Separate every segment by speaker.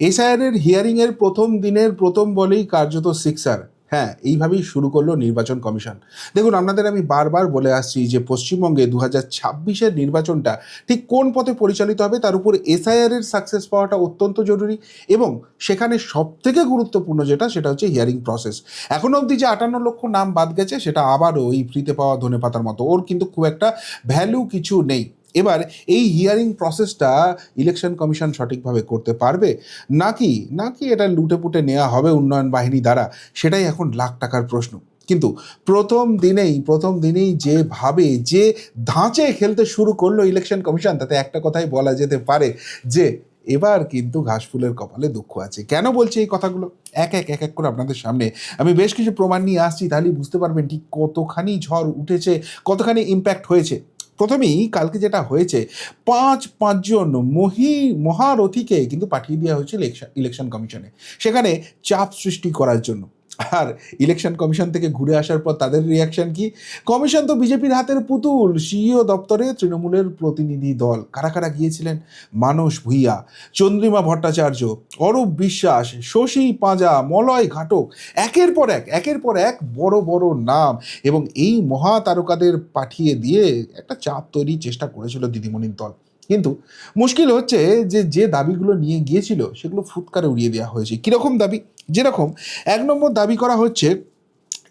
Speaker 1: SIR হিয়ারিংয়ের প্রথম দিনের প্রথম বলেই কার্যত সিক্সার। হ্যাঁ, এইভাবেই শুরু করলো নির্বাচন কমিশন। দেখুন, আপনাদের আমি বারবার বলে আসছি যে পশ্চিমবঙ্গে 2026-এর নির্বাচনটা ঠিক কোন পথে পরিচালিত হবে তার উপর এসআইআর এর সাকসেস পাওয়াটা অত্যন্ত জরুরি। এবং সেখানে সবথেকে গুরুত্বপূর্ণ যেটা, সেটা হচ্ছে হিয়ারিং প্রসেস। এখনো অবধি যে 58 লক্ষ নাম বাদ গেছে, সেটা আবারও ওই ফ্রিতে পাওয়া ধনেপাতার মতো, ওর কিন্তু খুব একটা ভ্যালু কিছু নেই। এবার এই হিয়ারিং প্রসেসটা ইলেকশন কমিশন সঠিকভাবে করতে পারবে, নাকি নাকি এটা লুটেপুটে নেওয়া হবে উন্নয়ন বাহিনী দ্বারা, সেটাই এখন লাখ টাকার প্রশ্ন। কিন্তু প্রথম দিনেই যেভাবে যে ধাঁচে খেলতে শুরু করলো ইলেকশন কমিশন, তাতে একটা কথাই বলা যেতে পারে যে এবার কিন্তু ঘাসফুলের কপালে দুঃখ আছে। কেন বলছি এই কথাগুলো? এক এক করে আপনাদের সামনে আমি বেশ কিছু প্রমাণ নিয়ে আসছি, তাহলেই বুঝতে পারবেন ঠিক কতখানি ঝড় উঠেছে, কতখানি ইম্প্যাক্ট হয়েছে। প্রথমেই কালকে যেটা হয়েছে, পাঁচজন মহারথীকে কিন্তু পাঠিয়ে দেওয়া হয়েছিল ইলেকশন কমিশনে, সেখানে চাপ সৃষ্টি করার জন্য। আর ইলেকশন কমিশন থেকে ঘুরে আসার পর তাদের রিয়াকশন কি? কমিশন তো বিজেপির হাতের পুতুল। সিইও দপ্তরে তৃণমূলের প্রতিনিধি দল কারা কারা গিয়েছিলেন? মানস ভূঁইয়া, চন্দ্রিমা ভট্টাচার্য, অরূপ বিশ্বাস, শশী পাঁজা, মলয় ঘাটক, একের পর এক বড় বড় নাম, এবং এই মহা তারকাদের পাঠিয়ে দিয়ে একটা চাপ তৈরির চেষ্টা করেছিল দিদিমণির দল। কিন্তু মুশকিল হচ্ছে যে দাবিগুলো নিয়ে গিয়েছিল সেগুলো ফুৎকারে উড়িয়ে দেওয়া হয়েছে। কীরকম দাবি? যেরকম 1 নম্বর দাবি করা হচ্ছে,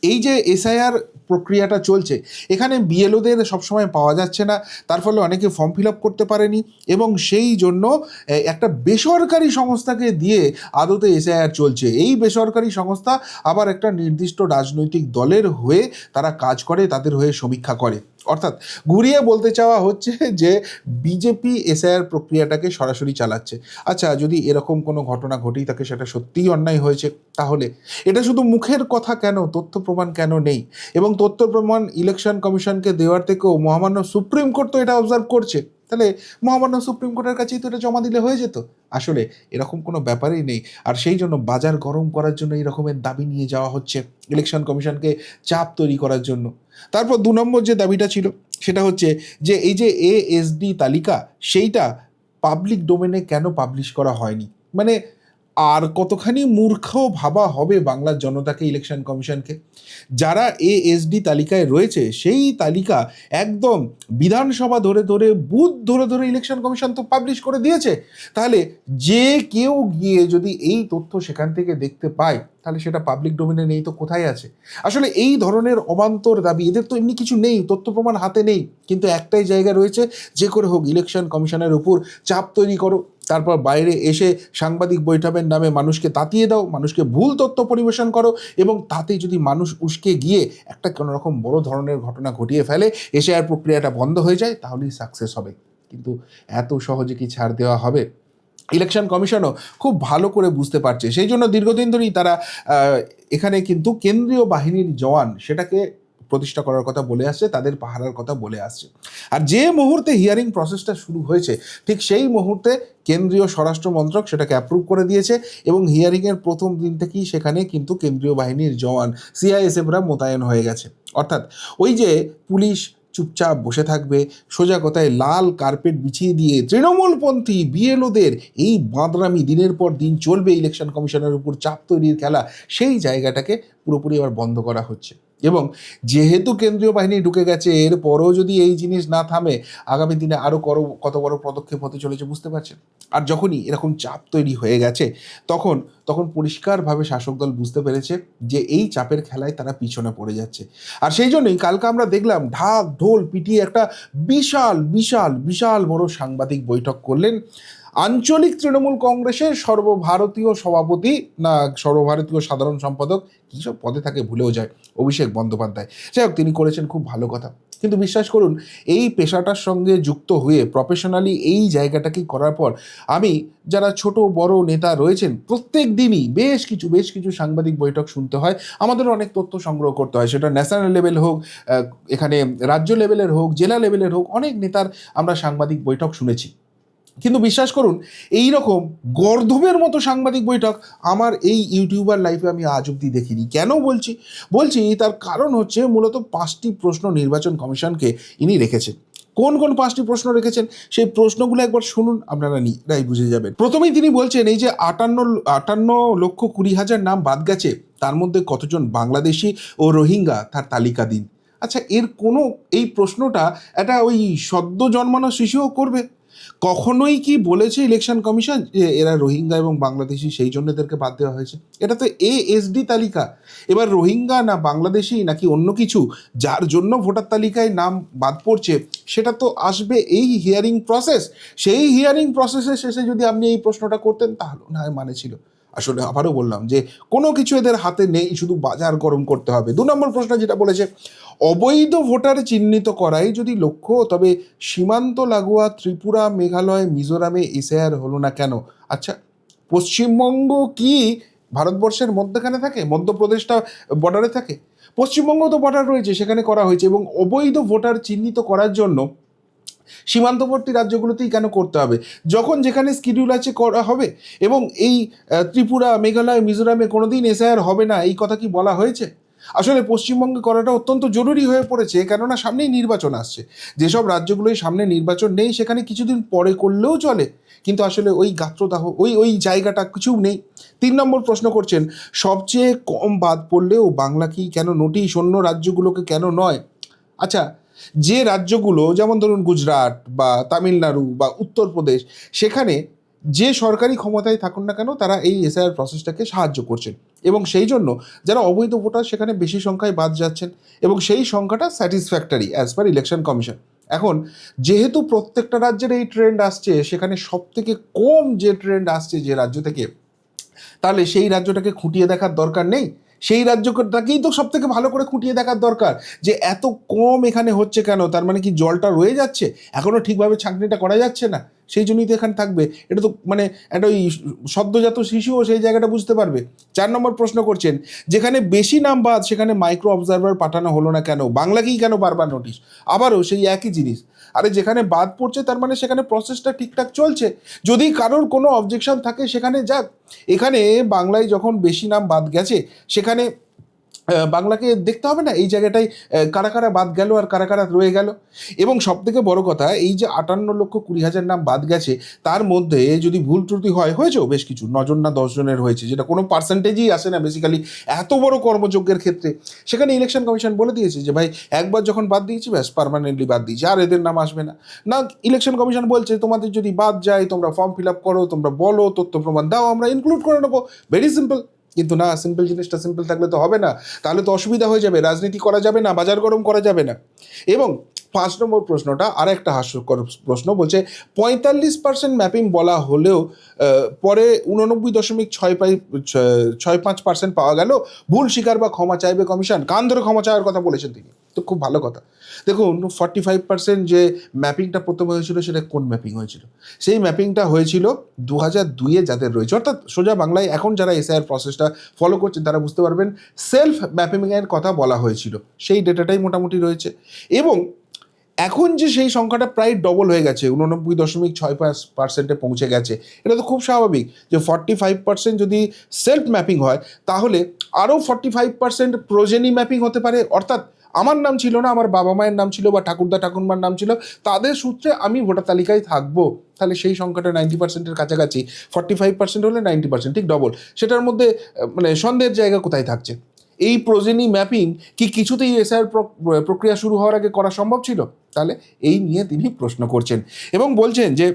Speaker 1: এই যে এসআইআর প্রক্রিয়াটা চলছে, এখানে বিএলওদের সবসময় পাওয়া যাচ্ছে না, তার ফলে অনেকে ফর্ম ফিল আপ করতে পারেনি, এবং সেই জন্য একটা বেসরকারি সংস্থাকে দিয়ে আদতে এসআইআর চলছে। এই বেসরকারি সংস্থা আবার একটা নির্দিষ্ট রাজনৈতিক দলের হয়ে তারা কাজ করে, তাদের হয়ে সমীক্ষা করে। অর্থাৎ ঘুরিয়ে বলতে চাওয়া হচ্ছে যে বিজেপি এসআইআর প্রক্রিয়াটাকে সরাসরি চালাচ্ছে। আচ্ছা, যদি এরকম কোনো ঘটনা ঘটেই থাকে, সেটা সত্যিই অন্যায় হয়েছে। তাহলে এটা শুধু মুখের কথা কেন, তথ্য প্রমাণ কেন নেই? এবং তথ্য প্রমাণ ইলেকশন কমিশনকে দেওয়ার থেকেও মহামান্য সুপ্রিম কোর্ট তো এটা অবজার্ভ করছে, তাহলে মহামান্য সুপ্রিম কোর্টের কাছেই তো এটা জমা দিলে হয়ে যেত। আসলে এরকম কোনো ব্যাপারই নেই। আর সেই জন্য বাজার গরম করার জন্য এই রকমের দাবি নিয়ে যাওয়া হচ্ছে ইলেকশন কমিশনকে চাপ তৈরি করার জন্য। তারপর 2 নম্বর যে দাবিটা ছিল, সেটা হচ্ছে যে এই যে এএসডি তালিকা, সেইটা পাবলিক ডোমেনে কেন পাবলিশ করা হয়নি? মানে আর কতখানি মূর্খ ভাবা হবে বাংলার জনতাকে, ইলেকশন কমিশনকে? যারা এএসডি তালিকায় রয়েছে, সেই তালিকা একদম বিধানসভা ধরে ধরে, বুথ ধরে ধরে ইলেকশন কমিশন তো পাবলিশ করে দিয়েছে। তাহলে যে কেউ গিয়ে যদি এই তথ্য সেখান থেকে দেখতে পায়, তাহলে সেটা পাবলিক ডোমেনে নেই তো কোথায় আছে? আসলে এই ধরনের অবান্তর দাবি, এদের তো এমনি কিছু নেই, তথ্য প্রমাণ হাতে নেই, কিন্তু একটাই জায়গা রয়েছে, যে করে হোক ইলেকশন কমিশনের উপর চাপ তৈরি করো, তারপর বাইরে এসে সাংবাদিক বৈঠকের নামে মানুষকে তাতিয়ে দাও, মানুষকে ভুল তথ্য পরিবেশন করো, এবং তাতে যদি মানুষ উস্কে গিয়ে একটা কোনো রকম বড় ধরনের ঘটনা ঘটিয়ে ফেলে, এসআইআর প্রক্রিয়াটা বন্ধ হয়ে যায়, তাহলেই সাকসেস হবে। কিন্তু এত সহজে কি ছাড় দেওয়া হবে? ইলেকশন কমিশনও খুব ভালো করে বুঝতে পারছে, সেই জন্য দীর্ঘদিন ধরেই তারা এখানে কিন্তু কেন্দ্রীয় বাহিনীর জওয়ান সেটাকে প্রতিষ্ঠা করার কথা বলে আসছে, তাদের পাহারার কথা বলে আসছে। আর যে মুহূর্তে হিয়ারিং প্রসেসটা শুরু হয়েছে, ঠিক সেই মুহূর্তে কেন্দ্রীয় স্বরাষ্ট্র মন্ত্রক সেটাকে অ্যাপ্রুভ করে দিয়েছে, এবং হিয়ারিংয়ের প্রথম দিন থেকেই সেখানে কিন্তু কেন্দ্রীয় বাহিনীর জওয়ান সিআইএসএফরা মোতায়েন হয়ে গেছে। অর্থাৎ ওই যে পুলিশ চুপচাপ বসে থাকবে, সোজা কথায় লাল কার্পেট বিছিয়ে দিয়ে তৃণমূলপন্থী বিএলওদের এই বাঁদরামি দিনের পর দিন চলবে, ইলেকশন কমিশনের উপর চাপ তৈরির খেলা, সেই জায়গাটাকে পুরোপুরি আবার বন্ধ করা হচ্ছে। এবং যেহেতু কেন্দ্রীয় বাহিনী ঢুকে গেছে, এরপরও যদি এই জিনিস না থামে, আগামী দিনে আরও কত বড় পদক্ষেপ হতে চলেছে বুঝতে পারছেন। আর যখনই এরকম চাপ তৈরি হয়ে গেছে, তখন তখন পরিষ্কারভাবে শাসক দল বুঝতে পেরেছে যে এই চাপের খেলায় তারা পিছনে পড়ে যাচ্ছে। আর সেই জন্যই কালকে আমরা দেখলাম ঢাক ঢোল পিটিয়ে একটা বিশাল বিশাল বিশাল বড় সাংবাদিক বৈঠক করলেন আঞ্চলিক তৃণমূল কংগ্রেসের সর্বভারতীয় সভাপতি, না সর্বভারতীয় সাধারণ সম্পাদক, কী সব পদে থাকে ভুলেও যায়, অভিষেক বন্দ্যোপাধ্যায়। যাই হোক, তিনি করেছেন খুব ভালো কথা। কিন্তু বিশ্বাস করুন, এই পেশাটার সঙ্গে যুক্ত হয়ে প্রফেশনালি এই জায়গাটাকেই করার পর, আমি যারা ছোট বড় নেতা রয়েছেন, প্রত্যেক দিনই বেশ কিছু সাংবাদিক বৈঠক শুনতে হয়, আমাদের অনেক তথ্য সংগ্রহ করতে হয়, সেটা ন্যাশনাল লেভেল হোক, এখানে রাজ্য লেভেলের হোক, জেলা লেভেলের হোক, অনেক নেতার আমরা সাংবাদিক বৈঠক শুনেছি। কিন্তু বিশ্বাস করুন, এই রকম গর্ধবের মতো সাংবাদিক বৈঠক আমার এই ইউটিউবার লাইফে আমি আজ অব্দি দেখিনি। কেন বলছি তার কারণ হচ্ছে মূলত 5টি প্রশ্ন নির্বাচন কমিশনকে ইনি রেখেছেন। কোন কোন 5টি প্রশ্ন রেখেছেন সেই প্রশ্নগুলো একবার শুনুন, আপনারা নিজেরাই বুঝে যাবেন। প্রথমেই তিনি বলছেন এই যে 58,20,000 নাম বাদ গেছে, তার মধ্যে কতজন বাংলাদেশি ও রোহিঙ্গা তার তালিকা দিন। আচ্ছা, এই প্রশ্নটা একটা ওই সদ্য জন্মানো শিশুও করবে? কখনোই কি বলেছে ইলেকশন কমিশন যে এরা রোহিঙ্গা এবং বাংলাদেশি সেই জন্য এদেরকে বাদ দেওয়া হয়েছে? এটা তো এএসডি তালিকা। এবার রোহিঙ্গা না বাংলাদেশি নাকি অন্য কিছু যার জন্য ভোটার তালিকায় নাম বাদ পড়ছে, সেটা তো আসবে এই হিয়ারিং প্রসেস। সেই হিয়ারিং প্রসেসের শেষে যদি আপনি এই প্রশ্নটা করতেন তাহলে না হয় মানে ছিল। আসলে আবারও বললাম যে কোনো কিছু এদের হাতে নেই, শুধু বাজার গরম করতে হবে। 2 নম্বর প্রশ্ন যেটা বলেছে, অবৈধ ভোটার চিহ্নিত করাই যদি লক্ষ্য, তবে সীমান্ত লাগোয়া ত্রিপুরা, মেঘালয়, মিজোরামে এসআইআর হলো না কেন? আচ্ছা, পশ্চিমবঙ্গ কি ভারতবর্ষের মধ্যখানে থাকে? মধ্যপ্রদেশটা বর্ডারে থাকে? পশ্চিমবঙ্গ তো বর্ডার রয়েছে, সেখানে করা হয়েছে। এবং অবৈধ ভোটার চিহ্নিত করার জন্য সীমান্তবর্তী রাজ্যগুলোতেই কেন করতে হবে? যখন যেখানে শিডিউল আছে করা হবে। এবং এই ত্রিপুরা, মেঘালয়, মিজোরামে কোনোদিন এসআইআর হবে না, এই কথা কি বলা হয়েছে? আসলে পশ্চিমবঙ্গে করাটা অত্যন্ত জরুরি হয়ে পড়েছে, কেননা সামনেই নির্বাচন আসছে। যেসব রাজ্যগুলোই সামনে নির্বাচন নেই সেখানে কিছুদিন পরে করলেও চলে, কিন্তু আসলে ওই গাত্রদাহ, ওই জায়গাটা কিছু নেই। 3 নম্বর প্রশ্ন করছেন, সবচেয়ে কম বাদ পড়লেও বাংলা কি কেন নোটিশ, অন্য রাজ্যগুলোকে কেন নয়? আচ্ছা, যে রাজ্যগুলো যেমন ধরুন গুজরাট বা তামিলনাড়ু বা উত্তরপ্রদেশ, সেখানে যে সরকারি ক্ষমতায় থাকুন না কেন তারা এই এসআইআর প্রসেসটাকে সাহায্য করছেন, এবং সেই জন্য যারা অবৈধ ভোটার সেখানে বেশি সংখ্যায় বাদ যাচ্ছেন, এবং সেই সংখ্যাটা satisfactory as per election commission. এখন যেহেতু প্রত্যেকটা রাজ্যের এই ট্রেন্ড আসছে, সেখানে সব থেকে কম যে ট্রেন্ড আসছে যে রাজ্য থেকে, তাহলে সেই রাজ্যটাকে খুঁটিয়ে দেখার দরকার নেই? সেই রাজ্যটাকেই তো সব থেকে ভালো করে খুঁটিয়ে দেখার দরকার, যে এত কম এখানে হচ্ছে কেন? তার মানে কি জলটা রয়ে যাচ্ছে, এখনও ঠিকভাবে ছাঁকনিটা করা যাচ্ছে না, সেই জন্যই তো এখানে থাকবে। এটা তো মানে একটা ওই সদ্যজাত শিশুও সেই জায়গাটা বুঝতে পারবে। 4 নম্বর প্রশ্ন করছেন, যেখানে বেশি নাম বাদ সেখানে মাইক্রো অবজারভার পাঠানো হলো না কেন? বাংলাকেই কেন বারবার নোটিশ? আবারও সেই একই জিনিস। আরে যেখানে বাদ পড়ছে তার মানে সেখানে প্রসেসটা ঠিকঠাক চলছে। যদি কারোর কোনো অবজেকশন থাকে সেখানে যাক। এখানে বাংলায় যখন বেশি নাম বাদ গেছে, সেখানে বাংলাকে দেখতে হবে না এই জায়গাটায় কারা কারা বাদ গেল আর কারা কারা রয়ে গেল? এবং সবথেকে বড় কথা, এই যে 58,20,000 নাম বাদ গেছে, তার মধ্যে যদি ভুল ত্রুটি হয়েছেও বেশ কিছু, 9জন না 10 জনের হয়েছে, যেটা কোনো পার্সেন্টেজই আসে না বেসিক্যালি এত বড় কর্মযজ্ঞের ক্ষেত্রে। সেখানে ইলেকশন কমিশন বলে দিয়েছে যে ভাই, একবার যখন বাদ দিয়েছি ব্যাস পার্মানেন্টলি বাদ দিয়েছি, আর এদের নাম আসবে না। না, ইলেকশন কমিশন বলছে তোমাদের যদি বাদ যায় তোমরা ফর্ম ফিল আপ করো, তোমরা বলো, তথ্য প্রমাণ দাও, আমরা ইনক্লুড করে নেবো। Very simple. কিন্তু না, সিম্পল জিনিসটা সিম্পল থাকলে তো হবে না, তাহলে তো অসুবিধা হয়ে যাবে, রাজনীতি করা যাবে না, বাজার গরম করা যাবে না। এবং 5 নম্বর প্রশ্নটা আর একটা হাস্যকর প্রশ্ন, বলছে 45% ম্যাপিং বলা হলেও পরে 89.65% পাওয়া গেল, ভুল স্বীকার বা ক্ষমা চাইবে কমিশন। কান ধরে ক্ষমা চাওয়ার কথা বলেছেন তিনি, তো খুব ভালো কথা। দেখুন, 45% যে ম্যাপিংটা প্রথমে হয়েছিল সেটা কোন ম্যাপিং হয়েছিল? সেই ম্যাপিংটা হয়েছিল 2002-এ যাদের রয়েছে, অর্থাৎ সোজা বাংলায় এখন যারা এসআইআর প্রসেসটা ফলো করছেন তারা বুঝতে পারবেন, সেলফ ম্যাপিংয়ের কথা বলা হয়েছিল, সেই ডেটাটাই মোটামুটি রয়েছে। এবং এখন যে সেই সংখ্যাটা প্রায় ডবল হয়ে গেছে, 89.65%-এ পৌঁছে গেছে। এটা তো খুব স্বাভাবিক যে 45% যদি সেলফ ম্যাপিং হয়, তাহলে আরও 45% প্রোজেনি ম্যাপিং হতে পারে। অর্থাৎ আমার নাম ছিল না, আমার বাবা মায়ের নাম ছিল বা ঠাকুরদা ঠাকুরমার নাম ছিল, তাদের সূত্রে আমি ভোটার তালিকায় থাকবো। তাহলে সেই সংখ্যাটা 90%-এর কাছাকাছি। 45% হলে 90%, ঠিক ডবল। সেটার মধ্যে মানে সন্দেহের জায়গা কোথায় থাকছে? এই প্রোজেনি ম্যাপিং কি কিছুতেই এসআইআর প্রক্রিয়া শুরু হওয়ার আগে করা সম্ভব ছিল? তাহলে এই নিয়ে তিনি প্রশ্ন করছেন এবং বলছেন যে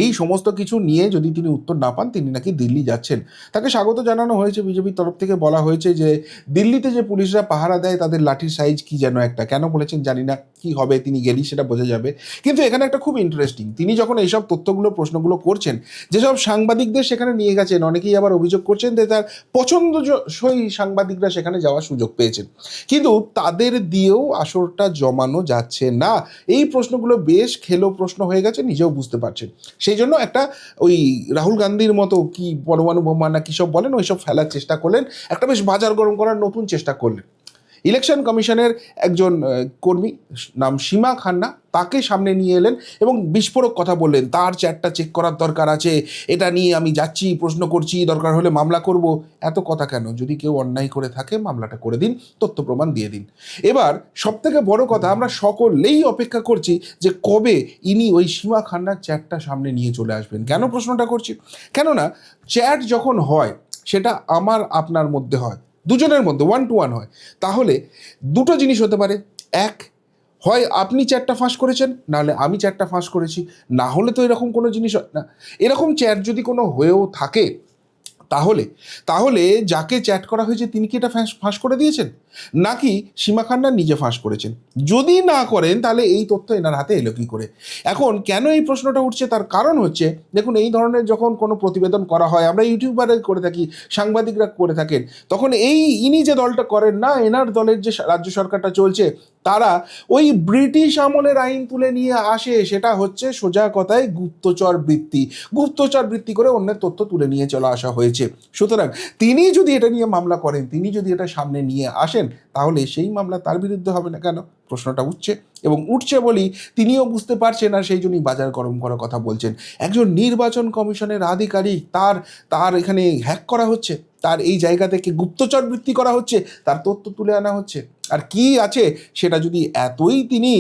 Speaker 1: এই সমস্ত কিছু নিয়ে যদি তিনি উত্তর না পান, তিনি নাকি দিল্লি যাচ্ছেন। তাকে স্বাগত জানানো হয়েছে, বিজেপির তরফ থেকে বলা হয়েছে যে দিল্লিতে যে পুলিশরা পাহারা দেয় তাদের লাঠির সাইজ কি যেন একটা, কেন বলেছেন জানি না, কি হবে তিনি গেলেই সেটা বোঝা যাবে। কিন্তু এখানে একটা খুব ইন্টারেস্টিং, তিনি যখন এইসব তথ্যগুলো প্রশ্নগুলো করছেন, যেসব সাংবাদিকদের সেখানে নিয়ে গেছেন, অনেকেই আবার অভিযোগ করছেন যে তার পছন্দসই সাংবাদিকরা সেখানে যাওয়ার সুযোগ পেয়েছেন, কিন্তু তাদের দিয়েও আসরটা জমানো যাচ্ছে না। এই প্রশ্নগুলো বেশ খেলো প্রশ্ন হয়ে গেছে, নিজেও বুঝতে পারছেন। সেই জন্য একটা ওই রাহুল গান্ধীর মতো কি পরমাণু বোমা না কী সব বলেন, ওইসব ফেলার চেষ্টা করলেন, একটা বেশ বাজার গরম করার নতুন চেষ্টা করলেন। ইলেকশন কমিশনের একজন কর্মী, নাম সীমা খান্না, তাকে সামনে নিয়ে এলেন এবং বিস্ফোরক কথা বললেন, তার চ্যাটটা চেক করার দরকার আছে, এটা নিয়ে আমি যাচ্ছি, প্রশ্ন করছি, দরকার হলে মামলা করব। এত কথা কেন? যদি কেউ অন্যায় করে থাকে মামলাটা করে দিন, তথ্য প্রমাণ দিয়ে দিন। এবার সবথেকে বড় কথা, আমরা সকলেই অপেক্ষা করছি যে কবে ইনি ওই সীমা খান্নার চ্যাটটা সামনে নিয়ে চলে আসবেন। কেন প্রশ্নটা করছি? কেননা চ্যাট যখন হয় সেটা আমার আপনার মধ্যে হয়, দুজনের মধ্যে 1 to 1 হয়। তাহলে দুটো জিনিস হতে পারে, এক, হয় আপনি চ্যাটটা ফাঁস করেছেন, নাহলে আমি চ্যাটটা ফাঁস করেছি, না হলে তো এরকম কোনো জিনিস হয় না। এরকম চ্যাট যদি কোনো হয়েও থাকে, তাহলে তাহলে যাকে চ্যাট করা হয়েছে তিনি কি এটা ফাঁস করে দিয়েছেন, নাকি সীমা খান্না নিজে ফাঁস করেছেন? যদি না করেন তাহলে এই তথ্য এনার হাতে এলো কি করে? এখন কেন এই প্রশ্নটা উঠছে, তার কারণ হচ্ছে, দেখুন, এই ধরনের যখন কোনো প্রতিবেদন করা হয়, আমরা ইউটিউবারে করে থাকি, সাংবাদিকরা করে থাকেন, তখন ইনি যে দলটা করেন না, এনার দলের যে রাজ্য সরকারটা চলছে, তারা ওই ব্রিটিশ আমলের আইন তুলে নিয়ে আসে। সেটা হচ্ছে সোজা কথায় গুপ্তচর বৃত্তি। গুপ্তচর বৃত্তি করে অন্যের তথ্য তুলে নিয়ে চলে আসা হয়েছে। সুতরাং তিনি যদি এটা নিয়ে মামলা করেন, তিনি যদি এটা সামনে নিয়ে আসেন, তাহলে সেই মামলা তার বিরুদ্ধে হবে না কেন? প্রশ্নটা উঠছে, এবং উঠছে বলেই তিনিও বুঝতে পারছেন, আর সেই জন্যই বাজার গরম করার কথা বলছেন। একজন নির্বাচন কমিশনের আধিকারিক, তার এখানে হ্যাক করা হচ্ছে, তার এই জায়গা থেকে গুপ্তচর বৃত্তি করা হচ্ছে, তার তথ্য তুলে আনা হচ্ছে। আর কি আছে সেটা যদি এতই তিনি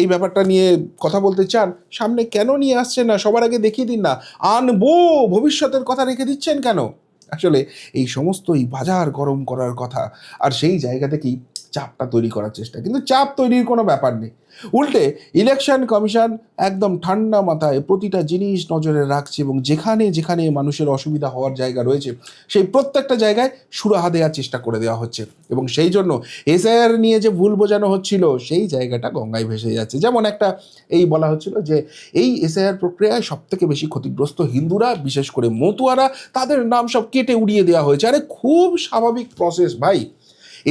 Speaker 1: এই ব্যাপারটা নিয়ে কথা বলতে চান, সামনে কেন নিয়ে আসছেন না? সবার আগে দেখিয়ে দিন না, আনবো, ভবিষ্যতের কথা রেখে দিচ্ছেন কেন? আসলে এই সমস্তই বাজার গরম করার কথা, আর সেই জায়গা থেকেই চাপটা তৈরি করার চেষ্টা। কিন্তু চাপ তৈরির কোনো ব্যাপার নেই, উল্টে ইলেকশন কমিশন একদম ঠান্ডা মাথায় প্রতিটা জিনিস নজরে রাখছে, এবং যেখানে যেখানে মানুষের অসুবিধা হওয়ার জায়গা রয়েছে সেই প্রত্যেকটা জায়গায় সুরাহা দেওয়ার চেষ্টা করে দেওয়া হচ্ছে। এবং সেই জন্য এসআইআর নিয়ে যে ভুল বোঝানো হচ্ছিল, সেই জায়গাটা গঙ্গায় ভেসে যাচ্ছে। যেমন একটা বলা হচ্ছিল যে এই এসআইআর প্রক্রিয়ায় সব থেকে বেশি ক্ষতিগ্রস্ত হিন্দুরা, বিশেষ করে মতুয়ারা, তাদের নাম সব কেটে উড়িয়ে দেওয়া হয়েছে। আরে খুব স্বাভাবিক প্রসেস ভাই।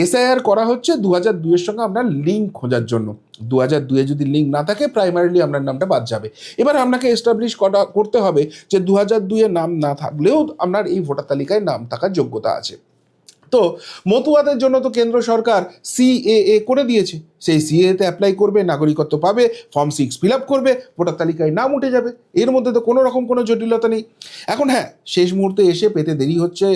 Speaker 1: এসআইআর করা হচ্ছে 2002-এর সঙ্গে আপনার লিঙ্ক খোঁজার জন্য। 2002-এ যদি লিঙ্ক না থাকে, প্রাইমারিলি আপনার নামটা বাদ যাবে। এবার আপনাকে এস্টাবলিশ করতে হবে যে 2002-এ নাম না থাকলেও আপনার এই ভোটার তালিকায় নাম থাকার যোগ্যতা আছে। তো মতুয়াদের জন্য তো কেন্দ্র সরকার সিএএ করে দিয়েছে। সেই সিএতে অ্যাপ্লাই করবে, নাগরিকত্ব পাবে, ফর্ম 6 ফিল আপ করবে, ভোটার তালিকায় নাম উঠে যাবে। এর মধ্যে তো কোনো রকম কোনো জটিলতা নেই। এখন হ্যাঁ, শেষ মুহূর্তে এসে পেতে দেরি হচ্ছে,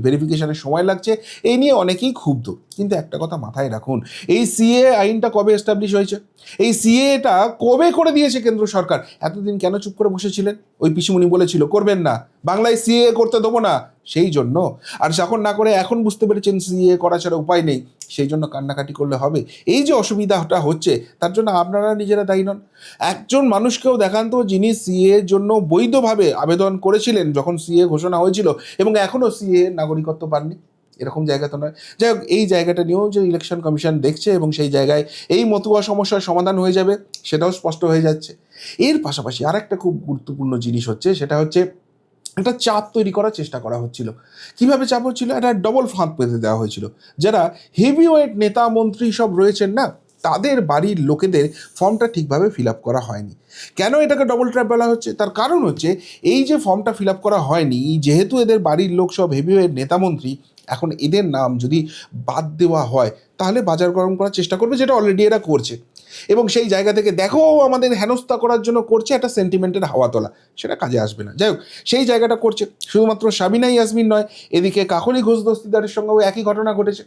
Speaker 1: ভেরিফিকেশনের সময় লাগছে, এই নিয়ে অনেকেই ক্ষুব্ধ। কিন্তু একটা কথা মাথায় রাখুন, এই সিএ আইনটা কবে এস্টাবলিশ হয়েছে? এই সিএটা কবে করে দিয়েছে কেন্দ্র সরকার? এতদিন কেন চুপ করে বসেছিলেন? ওই পিসিমণি বলেছিল করবেন না, বাংলায় সিএ করতে দেবো না, সেই জন্য। আর যখন না করে এখন বুঝতে পেরেছেন সিএ করা ছাড়া উপায় নেই, সেই জন্য কান্নাকাটি করলে হবে? এই যে অসুবিধাটা হচ্ছে, তার জন্য আপনারা নিজেরা দায়ী নন। একজন মানুষকেও দেখান তো যিনি সিএ এর জন্য বৈধভাবে আবেদন করেছিলেন যখন সিএ ঘোষণা হয়েছিল, এবং এখনও সিএ নাগরিকত্ব পাননি। এরকম জায়গা তো নয়। যাই হোক, এই জায়গাটা নিয়েও যে ইলেকশন কমিশন দেখছে, এবং সেই জায়গায় এই মতুয়া সমস্যার সমাধান হয়ে যাবে সেটাও স্পষ্ট হয়ে যাচ্ছে। এর পাশাপাশি আর একটা খুব গুরুত্বপূর্ণ জিনিস হচ্ছে, সেটা হচ্ছে একটা চাপ তৈরি করার চেষ্টা করা হচ্ছিল। কিভাবে চাপ হচ্ছিল? একটা ডবল ফাঁদ পেতে দেওয়া হয়েছিল। যারা হেভিওয়েট নেতা মন্ত্রী সব রয়েছেন না, তাদের বাড়ির লোকেদের ফর্মটা ঠিকভাবে ফিল আপ করা হয়নি। কেন এটাকে ডবল ট্র্যাপ বলা হচ্ছে? তার কারণ হচ্ছে, এই যে ফর্মটা ফিল আপ করা হয়নি, যেহেতু এদের বাড়ির লোক সব হেভিওয়েট নেতামন্ত্রী, এখন এদের নাম যদি বাদ দেওয়া হয় তাহলে বাজার গরম করার চেষ্টা করবে, যেটা অলরেডি এরা করছে। এবং সেই জায়গা থেকে দেখো আমাদের হেনস্থা করার জন্য করছে, একটা সেন্টিমেন্টের হাওয়া তোলা, সেটা কাজে আসবে না। যাই হোক, সেই জায়গাটা করছে। শুধুমাত্র সাবিনা ইয়াসমিন নয়, এদিকে কাকলি ঘোষ দস্তিদারের সঙ্গেও একই ঘটনা ঘটেছে।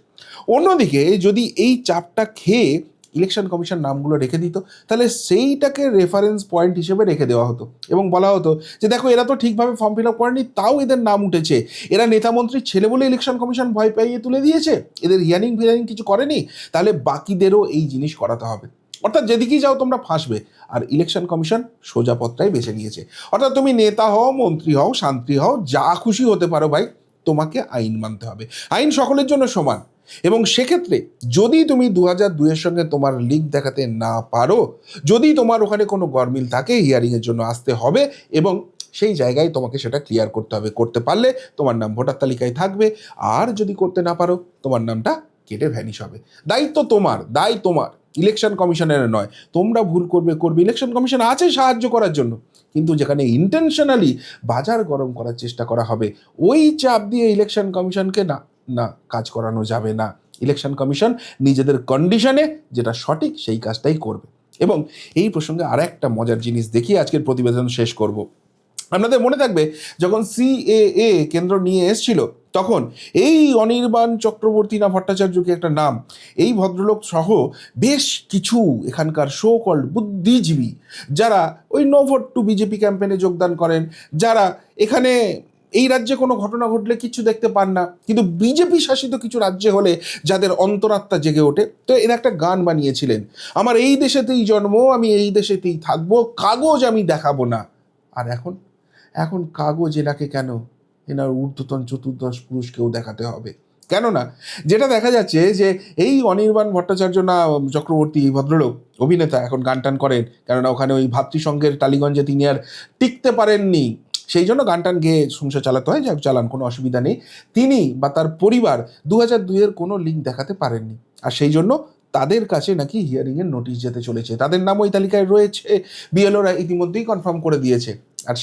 Speaker 1: অন্যদিকে যদি এই চাপটা খেয়ে ইলেকশন কমিশন নামগুলো রেখে দিত, তাহলে সেইটাকে রেফারেন্স পয়েন্ট হিসেবে রেখে দেওয়া হতো, এবং বলা হতো যে দেখো, এরা তো ঠিকভাবে ফর্ম ফিল আপ করেনি, তাও এদের নাম উঠেছে, এরা নেতামন্ত্রীর ছেলে বলে ইলেকশন কমিশন ভয় পাইয়ে তুলে দিয়েছে, এদের হিয়ারিং ফিয়ারিং কিছু করেনি, তাহলে বাকিদেরও এই জিনিস করাতে হবে। অর্থাৎ যেদিকেই যাও তোমরা ফাঁসবে। আর ইলেকশন কমিশন সোজা পথটাই বেছে নিয়েছে। অর্থাৎ তুমি নেতা হও, মন্ত্রী হও, শান্তি হও, যা খুশি হতে পারো ভাই, তোমাকে আইন মানতে হবে। আইন সকলের জন্য সমান। এবং সেক্ষেত্রে যদি তুমি 2002-এর সঙ্গে তোমার লিঙ্ক দেখাতে না পারো, যদি তোমার ওখানে কোনো গরমিল থাকে, হিয়ারিংয়ের জন্য আসতে হবে, এবং সেই জায়গায় তোমাকে সেটা ক্লিয়ার করতে হবে। করতে পারলে তোমার নাম ভোটার তালিকায় থাকবে, আর যদি করতে না পারো তোমার নামটা কেটে ভ্যানিশ হবে। দায়িত্ব তোমার, দায় তোমার, ইলেকশন কমিশনের নয়। তোমরা ভুল করবে, ইলেকশন কমিশন আছে সাহায্য করার জন্য, কিন্তু যেখানে ইন্টেনশনালি বাজার গরম করার চেষ্টা করা হবে, ওই চাপ দিয়ে ইলেকশন কমিশনকে না না কাজ করানো যাবে না। ইলেকশন কমিশন নিজেদের কন্ডিশনে যেটা সঠিক সেই কাজটাই করবে। এবং এই প্রসঙ্গে আর একটা মজার জিনিস দেখিয়ে আজকের প্রতিবেদন শেষ করব। আপনাদের মনে থাকবে যখন সিএএ কেন্দ্র নিয়ে এসেছিল তখন এই অনির্বাণ চক্রবর্তী না ভট্টাচার্য কি একটা নাম, এই ভদ্রলোক সহ বেশ কিছু এখানকার সো কল্ড বুদ্ধিজীবী যারা ওই নো ভোট টু বিজেপি ক্যাম্পেনে যোগদান করেন, যারা এখানে এই রাজ্যে কোনো ঘটনা ঘটলে কিছু দেখতে পান না, কিন্তু বিজেপি শাসিত কিছু রাজ্যে হলে যাদের অন্তরাত্মা জেগে ওঠে, তো এরা একটা গান বানিয়েছিলেন, আমার এই দেশেতেই জন্ম, আমি এই দেশেতেই থাকবো, কাগজ আমি দেখাবো না। আর এখন কাগজ এনাকে কেন, এনার ঊর্ধ্বতন চতুর্দশ পুরুষকেও দেখাতে হবে? কেননা যেটা দেখা যাচ্ছে যে এই অনির্বাণ ভট্টাচার্য না চক্রবর্তী ভদ্রলোক অভিনেতা এখন গান টান করেন, কেননা ওখানে ওই ভাতৃসংঘের টালিগঞ্জে তিনি আর টিকতে পারেননি, সেই জন্য গান টান গেয়ে সংসার চালাতে হয়, যাক চালান, কোনো অসুবিধা নেই। তিনি বা তার পরিবার 2002-এর কোনো লিঙ্ক দেখাতে পারেননি, আর সেই জন্য তাদের কাছে নাকি হিয়ারিংয়ের নোটিশ যেতে চলেছে, তাদের নাম ওই তালিকায় রয়েছে, বিএলওরা ইতিমধ্যেই কনফার্ম করে দিয়েছে। আর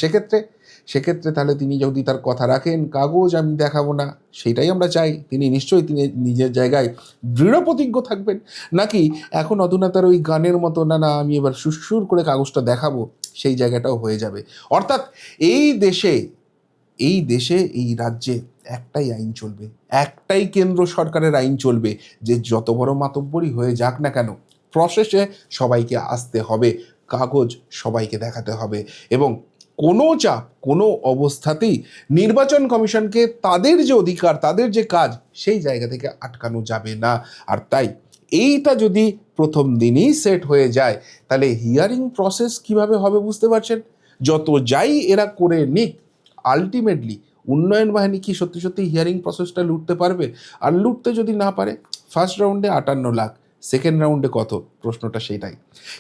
Speaker 1: সেক্ষেত্রে তাহলে তিনি যদি তার কথা রাখেন, কাগজ আমি দেখাবো না, সেটাই আমরা চাই, তিনি নিশ্চয়ই তিনি নিজের জায়গায় দৃঢ় প্রতিজ্ঞ থাকবেন, নাকি এখন অধুনাতার ওই গানের মতো না না আমি এবার সুরসুর করে কাগজটা দেখাবো, সেই জায়গাটাও হয়ে যাবে। অর্থাৎ এই দেশে এই রাজ্যে একটাই আইন চলবে, একটাই কেন্দ্র সরকারের আইন চলবে, যে যত বড় মাতব্বরই হয়ে যাক না কেন, প্রসেসে সবাইকে আসতে হবে, কাগজ সবাইকে দেখাতে হবে, এবং কোনো চাপ কোনো অবস্থাতেই নির্বাচন কমিশনকে তাদের যে অধিকার, তাদের যে কাজ, সেই জায়গা থেকে আটকানো যাবে না। আর তাই এইটা যদি প্রথম দিনই সেট হয়ে যায়, তাহলে হিয়ারিং প্রসেস কিভাবে হবে বুঝতে পারছেন। যত যাই এরা করে নিক, আলটিমেটলি উন্নয়ন বাহিনী কি সত্যি হিয়ারিং প্রসেসটা লুটতে পারবে? আর লুটতে যদি না পারে, ফার্স্ট রাউন্ডে 58 লাখ, সেকেন্ড রাউন্ডে কত, প্রশ্নটা সেটাই।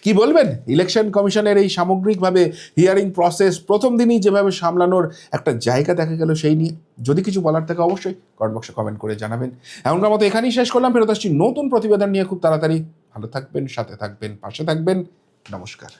Speaker 1: কি বলবেন ইলেকশন কমিশনের এই সামগ্রিকভাবে হিয়ারিং প্রসেস প্রথম দিনই যেভাবে সামলানোর একটা জায়গা দেখা গেল সেই নিয়ে? যদি কিছু বলার থাকে অবশ্যই কমেন্ট বক্সে কমেন্ট করে জানাবেন। এমনকার মতো এখানেই শেষ করলাম, ফেরত আসছি নতুন প্রতিবেদন নিয়ে খুব তাড়াতাড়ি। ভালো থাকবেন, সাথে থাকবেন, পাশে থাকবেন। নমস্কার।